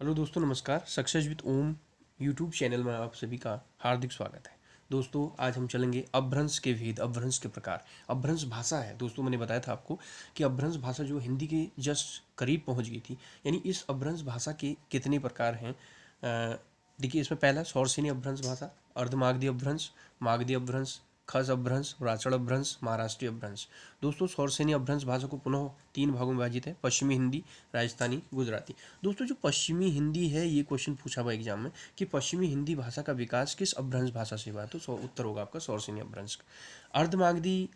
Hello दोस्तों, नमस्कार। Success with Om YouTube channel में आप सभी का हार्दिक स्वागत है। दोस्तों, आज हम चलेंगे अपभ्रंश के भेद, अपभ्रंश के प्रकार। अपभ्रंश भाषा है दोस्तों, मैंने बताया था आपको कि अपभ्रंश भाषा जो हिंदी के जस्ट करीब पहुंच गई थी, यानी इस अपभ्रंश भाषा के कितने प्रकार हैं। देखिए, इसमें पहला सौरसेनी अपभ्रंश भाषा, अर्धमागधी अपभ्रंश, मागधी अपभ्रंश, खस अपभ्रंश, राचड़ अपभ्रंश, महाराष्ट्रीय अपभ्रंश। दोस्तों, सौरसेनी अपभ्रंश भाषा को पुनः 3 भागों में विभाजित है: पश्चिमी हिंदी, राजस्थानी, गुजराती। दोस्तों, जो पश्चिमी हिंदी है, ये क्वेश्चन पूछा हुआ एग्जाम में कि पश्चिमी हिंदी भाषा का विकास किस अपभ्रंश भाषा से हुआ, तो उत्तर होगा आपका सौरसेनी अपभ्रंश। अर्धमागधी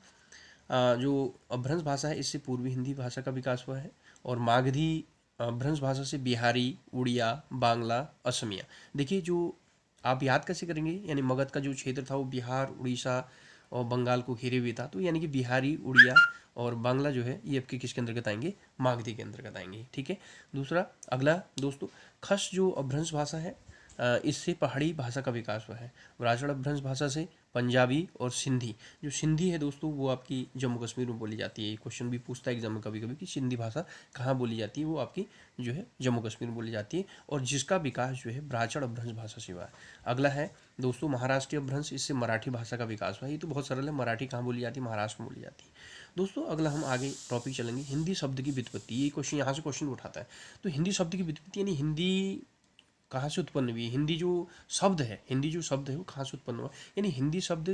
जो अपभ्रंश भाषा है, इससे पूर्वी हिंदी भाषा का विकास हुआ है। और मागधी अपभ्रंश भाषा से बिहारी, उड़िया, बांग्ला, असमिया। देखिए, जो आप याद कैसे करेंगे, यानी मगध का जो क्षेत्र था वो बिहार, उड़ीसा और बंगाल को घेरे हुए था, तो यानी कि बिहारी, उड़िया और बांग्ला जो है ये आपके किसके अंतर्गत आएंगे, मागधी के अंतर्गत आएंगे। ठीक है। दूसरा, अगला दोस्तों, खस जो अपभ्रंश भाषा है, इससे पहाड़ी भाषा का विकास हुआ है। राजड़ अपभ्रंश भाषा से पंजाबी और सिंधी। जो सिंधी है दोस्तों, वो आपकी जम्मू कश्मीर में बोली जाती है। ये क्वेश्चन भी पूछता है एग्जाम में कभी कभी कि सिंधी भाषा कहाँ बोली जाती है, वो आपकी जो है जम्मू कश्मीर में बोली जाती है, और जिसका विकास जो है राजड़ अपभ्रंश भाषा से हुआ है। अगला है दोस्तों महाराष्ट्रीय अपभ्रंश, इससे मराठी भाषा का विकास हुआ है। ये तो बहुत सरल है, मराठी कहाँ बोली जाती है, महाराष्ट्र में बोली जाती है। दोस्तों, अगला हम आगे टॉपिक चलेंगे, हिंदी शब्द की व्युत्पत्ति। ये क्वेश्चन यहाँ से क्वेश्चन उठाता है। तो हिंदी शब्द की व्युत्पत्ति, यानी हिंदी कहाँ से उत्पन्न हुई, हिंदी जो शब्द है, हिंदी जो शब्द है वो कहाँ से उत्पन्न हुआ, यानी हिंदी शब्द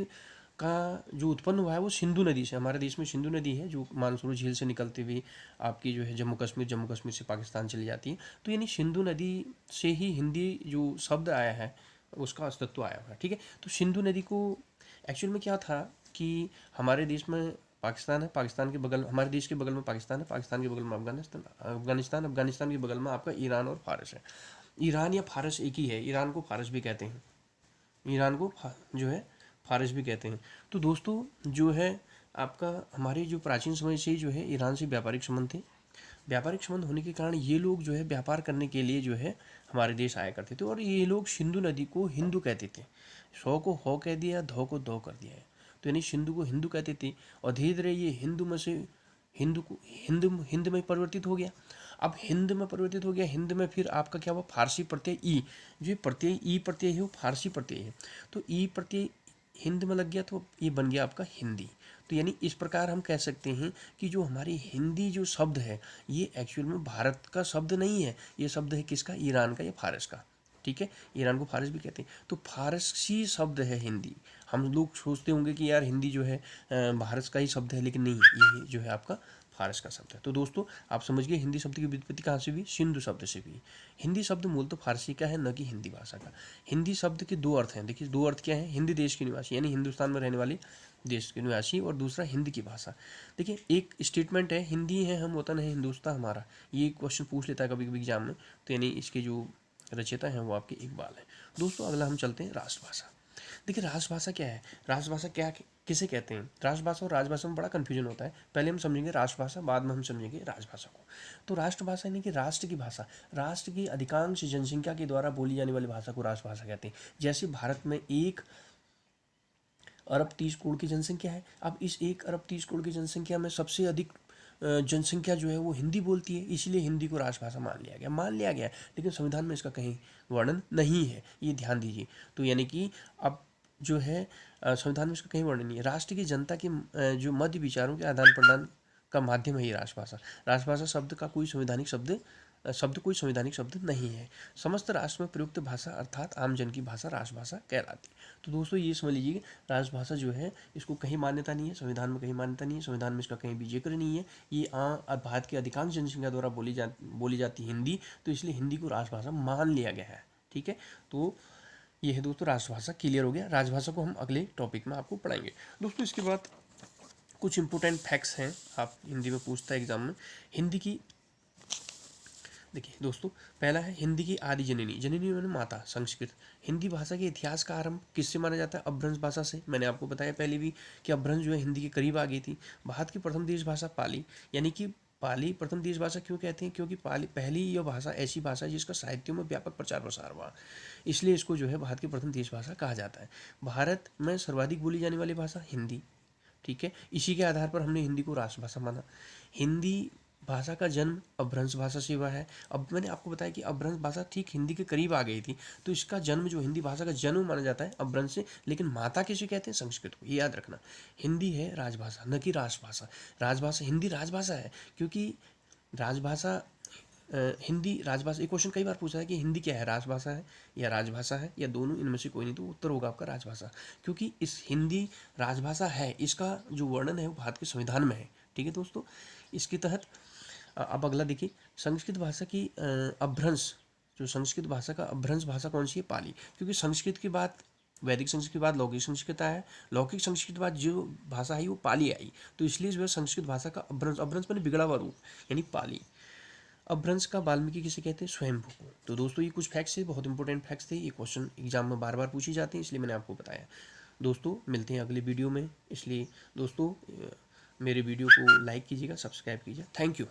का जो उत्पन्न हुआ है वो सिंधु नदी से। हमारे देश में सिंधु नदी है जो मानसरोवर झील से निकलती हुई आपकी जो है जम्मू कश्मीर से पाकिस्तान चली जाती है। तो यानी सिंधु नदी से ही हिंदी जो शब्द आया है उसका अस्तित्व आया हुआ है। ठीक है। तो सिंधु नदी को एक्चुअल में क्या था कि हमारे देश में पाकिस्तान है, पाकिस्तान के बगल, हमारे देश के बगल में पाकिस्तान है, पाकिस्तान के बगल में अफगानिस्तान, अफगानिस्तान के बगल में आपका ईरान और फारस है। ईरान या फारस एक ही है, ईरान को फारस भी कहते हैं, ईरान को जो है फारस भी कहते हैं। तो दोस्तों, जो है आपका हमारे जो प्राचीन समय से ही जो है ईरान से व्यापारिक संबंध थे। व्यापारिक संबंध होने के कारण ये लोग जो है व्यापार करने के लिए जो है हमारे देश आया करते थे, और ये लोग सिंधु नदी को हिंदू कहते थे। सौ को हो कह दिया, धो को दो कर दिया है, तो यानी सिंधु को हिंदू कहते थे। और धीरे धीरे ये हिंदू में से हिंदू को हिंद में परिवर्तित हो गया। अब हिंद में परिवर्तित हो गया, हिंद में फिर आपका क्या हुआ, फारसी प्रत्यय ई, जो प्रत्यय ई प्रत्यय है वो फारसी प्रत्यय है, तो ई प्रत्यय हिंद में लग गया तो ये बन गया आपका हिंदी। तो यानी इस प्रकार हम कह सकते हैं कि जो हमारी हिंदी जो शब्द है ये एक्चुअल में भारत का शब्द नहीं है, ये शब्द है किसका, ईरान का या फारस का। ठीक है, ईरान को फारस भी कहते हैं, तो फारसी शब्द है हिंदी। हम लोग सोचते होंगे कि यार हिंदी जो है भारत का ही शब्द है, लेकिन नहीं, ये जो है आपका फारस का शब्द है। तो दोस्तों, आप समझ गए हिंदी शब्द की व्युत्पत्ति कहाँ से हुई, सिंधु शब्द से हुई। हिंदी शब्द मूल तो फारसी का है, न कि हिंदी भाषा का। हिंदी शब्द के दो अर्थ हैं। देखिए, दो अर्थ क्या है, हिंदी देश के निवासी, यानी हिंदुस्तान में रहने वाले देश के निवासी, और दूसरा हिंदी की भाषा। देखिए, एक स्टेटमेंट है, हिंदी है हम वतन है हिंदुस्तान हमारा, ये क्वेश्चन पूछ लेता है कभी कभी एग्जाम में, तो यानी इसके जो रचयिता हैं वो आपके इकबाल हैं। दोस्तों, अगला हम चलते हैं राष्ट्रभाषा। देखिए, राष्ट्रभाषा क्या है, राष्ट्रभाषा क्या किसे कहते हैं। राष्ट्रभाषा और राजभाषा में बड़ा कन्फ्यूजन होता है। पहले हम समझेंगे राष्ट्रभाषा, बाद में हम समझेंगे राजभाषा को। तो राष्ट्रभाषा यानी कि राष्ट्र की भाषा, राष्ट्र की अधिकांश जनसंख्या के द्वारा बोली जाने वाली भाषा को राष्ट्रभाषा कहते हैं। जैसे भारत में 1 अरब 30 करोड़ की जनसंख्या है। अब इस 1 अरब 30 करोड़ की जनसंख्या में सबसे अधिक जनसंख्या जो है वो हिंदी बोलती है, इसलिए हिंदी को राष्ट्रभाषा मान लिया गया, लेकिन संविधान में इसका कहीं वर्णन नहीं है, ये ध्यान दीजिए। तो यानी कि अब जो है संविधान में इसका कहीं वर्णन नहीं है। राष्ट्र की जनता के जो मध्य विचारों के आदान प्रदान का माध्यम है ये राष्ट्रभाषा। राष्ट्रभाषा शब्द का कोई संवैधानिक शब्द नहीं है। समस्त राष्ट्र में प्रयुक्त भाषा अर्थात आम जन की भाषा राष्ट्रभाषा कहलाती है। तो दोस्तों, ये समझ लीजिए, राजभाषा जो है इसको कहीं मान्यता नहीं है, संविधान में कहीं मान्यता नहीं है, संविधान में इसका कहीं भी जिक्र नहीं है। ये भारत की अधिकांश जनसंख्या द्वारा बोली जाती हिंदी, तो इसलिए हिंदी को राजभाषा मान लिया गया है। ठीक है। तो ये है दोस्तों राजभाषा, क्लियर हो गया। राजभाषा को हम अगले टॉपिक में आपको पढ़ाएंगे। दोस्तों, इसके बाद कुछ इंपॉर्टेंट फैक्ट्स हैं, आप हिंदी में पूछता है एग्जाम में। हिंदी की, देखिए दोस्तों, पहला है हिंदी की आदि जननी, जननी मैंने माता, संस्कृत। हिंदी भाषा के इतिहास का आरंभ किससे माना जाता है, अपभ्रंश भाषा से। मैंने आपको बताया पहले भी कि अपभ्रंश जो है हिंदी के करीब आ गई थी। भारत की प्रथम देश भाषा पाली, यानी कि पाली प्रथम देश भाषा क्यों कहते हैं, क्योंकि पाली पहली यह भाषा ऐसी भाषा है जिसका साहित्यों में व्यापक प्रचार प्रसार हुआ, इसलिए इसको जो है भारत की प्रथम देश भाषा कहा जाता है। भारत में सर्वाधिक बोली जाने वाली भाषा हिंदी। ठीक है, इसी के आधार पर हमने हिंदी को राष्ट्रभाषा माना। हिंदी भाषा का जन्म अपभ्रंश भाषा से हुआ है। अब मैंने आपको बताया कि अपभ्रंश भाषा ठीक हिंदी के करीब आ गई थी, तो इसका जन्म जो हिंदी भाषा का जन्म माना जाता है अपभ्रंश से। लेकिन माता किसे कहते हैं? संस्कृत को, ये याद रखना। हिंदी है राजभाषा, न कि राष्ट्रभाषा। राजभाषा, हिंदी राजभाषा है, क्योंकि राजभाषा हिंदी राजभाषा। एक क्वेश्चन कई बार पूछा है कि हिंदी क्या है, राजभाषा है या राजभाषा है या दोनों, इनमें से कोई नहीं, तो उत्तर होगा आपका राजभाषा। क्योंकि इस हिंदी राजभाषा है, इसका जो वर्णन है वो भारत के संविधान में है। ठीक है दोस्तों, इसके तहत अब अगला देखिए, संस्कृत भाषा की अपभ्रंश, जो संस्कृत भाषा का अपभ्रंश भाषा कौन सी है? पाली। क्योंकि संस्कृत के बाद, वैदिक संस्कृत के बाद लौकिक संस्कृत आया है, लौकिक संस्कृत के बाद जो भाषा आई वो पाली आई, तो इसलिए जो है संस्कृत भाषा का अपभ्रंश, अपभ्रंश मैंने बिगड़ा हुआ रूप, यानी पाली। अपभ्रंश का वाल्मीकि किसे कहते हैं? स्वयंभू को। तो दोस्तों ये कुछ फैक्ट्स थे, बहुत इंपॉर्टेंट फैक्ट्स थे, ये क्वेश्चन एग्जाम में बार बार पूछे जाते हैं, इसलिए मैंने आपको बताया। दोस्तों मिलते हैं अगले वीडियो में, इसलिए दोस्तों मेरे वीडियो को लाइक कीजिएगा, सब्सक्राइब कीजिए। Thank you.